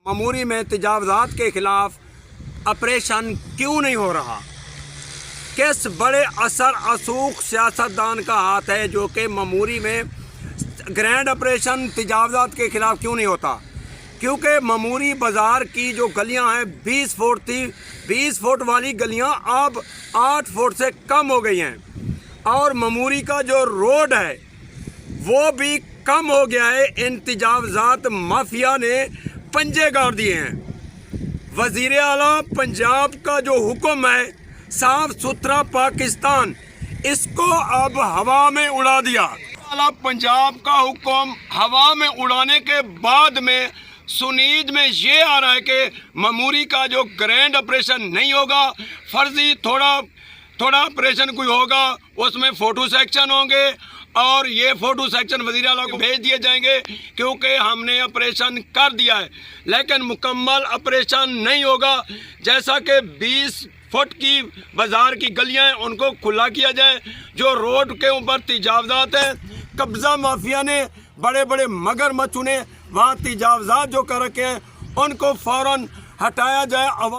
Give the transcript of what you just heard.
ममूरी में तजावज़ात के खिलाफ ऑपरेशन क्यों नहीं हो रहा? किस बड़े असर असूख सियासतदान का हाथ है जो कि ममूरी में ग्रैंड ऑपरेशन तजावज़ात के खिलाफ क्यों नहीं होता? क्योंकि ममूरी बाज़ार की जो गलियां हैं 20 फुट थी, 20 फुट वाली गलियां अब 8 फुट से कम हो गई हैं और ममूरी का जो रोड है वो भी कम हो गया है। इन तजावज़ात माफिया ने पंजे गाड़ दिए हैं। वज़ीर आला पंजाब का जो हुक्म है साफ सुथरा पाकिस्तान, इसको अब हवा में उड़ा दिया। आला पंजाब का हुक्म हवा में उड़ाने के बाद में सुनीद में ये आ रहा है कि ममूरी का जो ग्रैंड ऑपरेशन नहीं होगा, फर्जी थोड़ा ऑपरेशन कोई होगा, उसमें फ़ोटो सेक्शन होंगे और ये फ़ोटो सेक्शन वज़ीर आला को भेज दिए जाएंगे क्योंकि हमने ऑपरेशन कर दिया है। लेकिन मुकम्मल ऑपरेशन नहीं होगा। जैसा कि 20 फुट की बाज़ार की गलियां हैं उनको खुला किया जाए। जो रोड के ऊपर तजावज़ात हैं, कब्ज़ा माफिया ने बड़े बड़े मगरमच्छ ने वहाँ तजावज़ात जो कर रखे हैं उनको फ़ौरन हटाया जाए।